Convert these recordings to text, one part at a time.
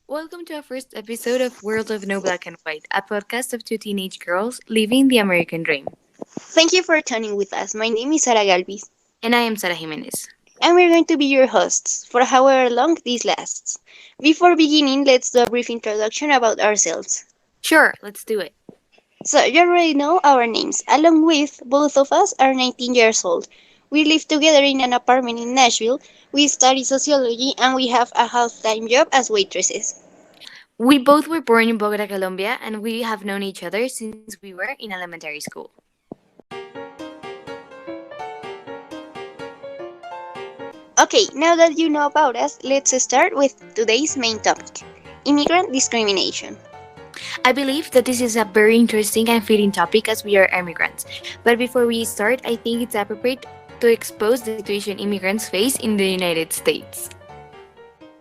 Welcome to our first episode of World of No Black and White, a podcast of two teenage girls living the American dream. Thank you for tuning with us. My name is Sara Galvis, And I am Sara Jimenez. and we're going to be your hosts for however long this lasts. Before beginning, let's do a brief introduction about ourselves. Sure, let's do it. So, you already know our names. Along with both of us are 19 years old. We live together in an apartment in Nashville. We study sociology and we have a half-time job as waitresses. We both were born in Bogota, Colombia, and we have known each other since we were in elementary school. Okay, now that you know about us, let's start with today's main topic: immigrant discrimination. I believe that this is a very interesting and fitting topic as we are immigrants. But before we start, I think it's appropriate to expose the situation immigrants face in the United States.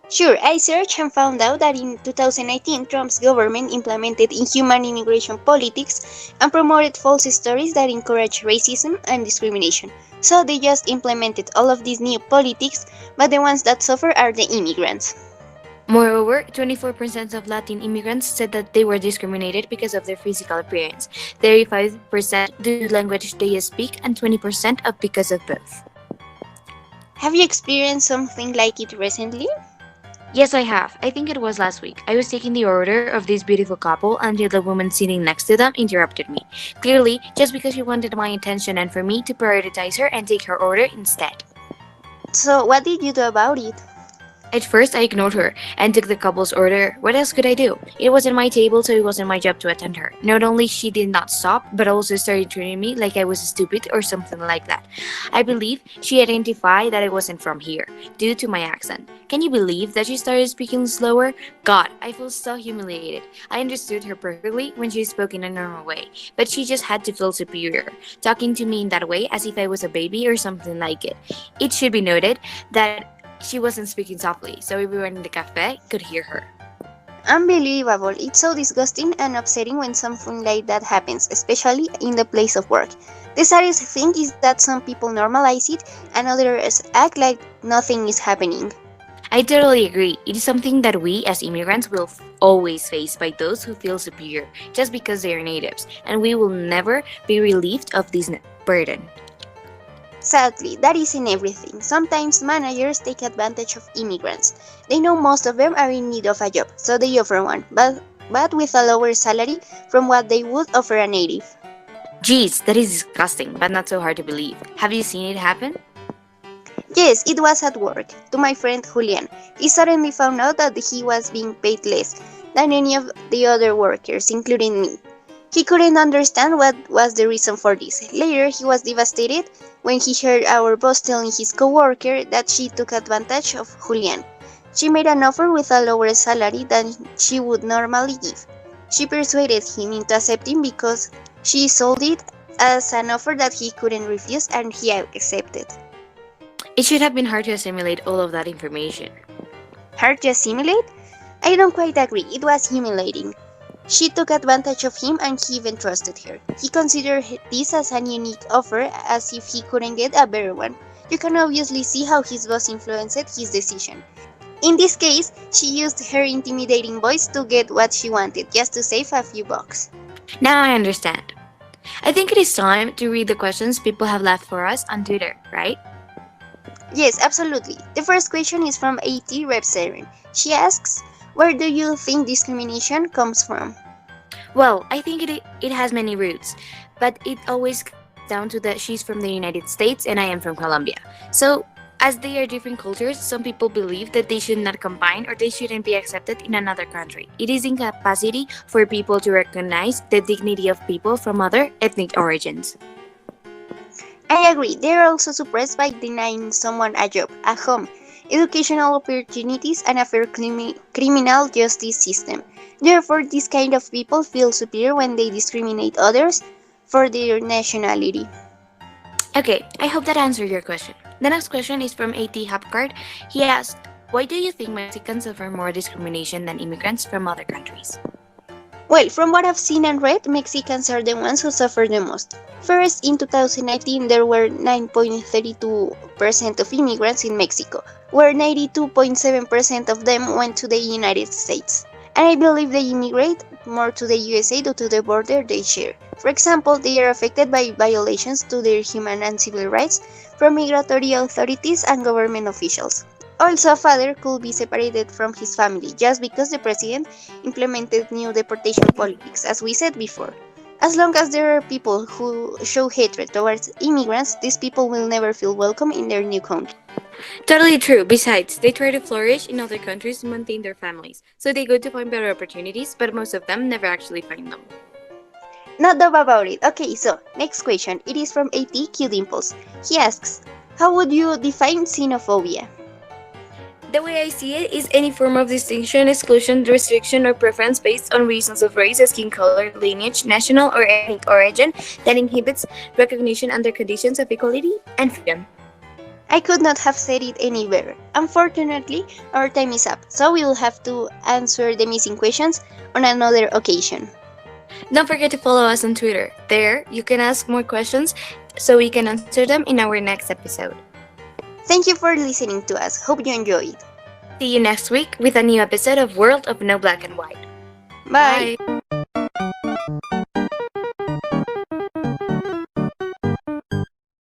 Sure, I searched and found out that in 2019, Trump's government implemented inhuman immigration politics and promoted false stories that encourage racism and discrimination. So they just implemented all of these new politics, but the ones that suffer are the immigrants. Moreover, 24% of Latin immigrants said that they were discriminated because of their physical appearance, 35% due to language they speak, and 20% of because of both. Have you experienced something like it recently? Yes, I have. I think it was last week. I was taking the order of this beautiful couple until the woman sitting next to them interrupted me. Clearly, just because she wanted my attention and for me to prioritize her and take her order instead. So, what did you do about it? At first, I ignored her and took the couple's order. What else could I do? It wasn't my table, so it wasn't my job to attend her. Not only she did not stop, but also started treating me like I was stupid or something like that. I believe she identified that I wasn't from here, due to my accent. Can you believe that she started speaking slower? God, I feel so humiliated. I understood her perfectly when she spoke in a normal way, but she just had to feel superior, talking to me in that way as if I was a baby or something like it. It should be noted that she wasn't speaking softly, so everyone in the cafe could hear her. Unbelievable. It's so disgusting and upsetting when something like that happens, especially in the place of work. The saddest thing is that some people normalize it and others act like nothing is happening. I totally agree. It is something that we as immigrants will always face by those who feel superior just because they are natives, and we will never be relieved of this burden. Sadly, that isn't everything. Sometimes managers take advantage of immigrants. They know most of them are in need of a job, so they offer one, but with a lower salary from what they would offer a native. Geez, that is disgusting, but not so hard to believe. Have you seen it happen? Yes, it was at work, to my friend Julian. He suddenly found out that he was being paid less than any of the other workers, including me. He couldn't understand what was the reason for this. Later, he was devastated when he heard our boss telling his coworker that she took advantage of Julian. She made an offer with a lower salary than she would normally give. She persuaded him into accepting because she sold it as an offer that he couldn't refuse, and he accepted. It should have been hard to assimilate all of that information. Hard to assimilate? I don't quite agree. It was humiliating. She took advantage of him and he even trusted her. He considered this as an unique offer, as if he couldn't get a better one. You can obviously see how his boss influenced his decision. In this case, she used her intimidating voice to get what she wanted, just to save a few bucks. Now I understand. I think it is time to read the questions people have left for us on Twitter, right? Yes, absolutely. The first question is from AT Rep 7. She asks, where do you think discrimination comes from? Well, I think it has many roots, but it always comes down to that she's from the United States and I am from Colombia. So, as they are different cultures, some people believe that they should not combine or they shouldn't be accepted in another country. It is incapacity for people to recognize the dignity of people from other ethnic origins. I agree. They are also suppressed by denying someone a job, a home, educational opportunities, and a fair criminal justice system. Therefore, these kind of people feel superior when they discriminate others for their nationality. Okay, I hope that answered your question. The next question is from AT Hapcard. He asked, why do you think Mexicans suffer more discrimination than immigrants from other countries? Well, from what I've seen and read, Mexicans are the ones who suffer the most. First, in 2019, there were 9.32% of immigrants in Mexico, where 92.7% of them went to the United States. And I believe they immigrate more to the USA due to the border they share. For example, they are affected by violations to their human and civil rights from migratory authorities and government officials. Also, a father could be separated from his family just because the president implemented new deportation politics, as we said before. As long as there are people who show hatred towards immigrants, these people will never feel welcome in their new country. Totally true. Besides, they try to flourish in other countries to maintain their families. So they go to find better opportunities, but most of them never actually find them. No doubt about it. Okay, so next question. It is from AT Q Dimples. He asks, how would you define xenophobia? The way I see it is any form of distinction, exclusion, restriction, or preference based on reasons of race, skin color, lineage, national or ethnic origin that inhibits recognition under conditions of equality and freedom. I could not have said it any better. Unfortunately, our time is up, so we will have to answer the missing questions on another occasion. Don't forget to follow us on Twitter. There, you can ask more questions so we can answer them in our next episode. Thank you for listening to us. Hope you enjoyed. See you next week with a new episode of World of No Black and White. Bye. Bye.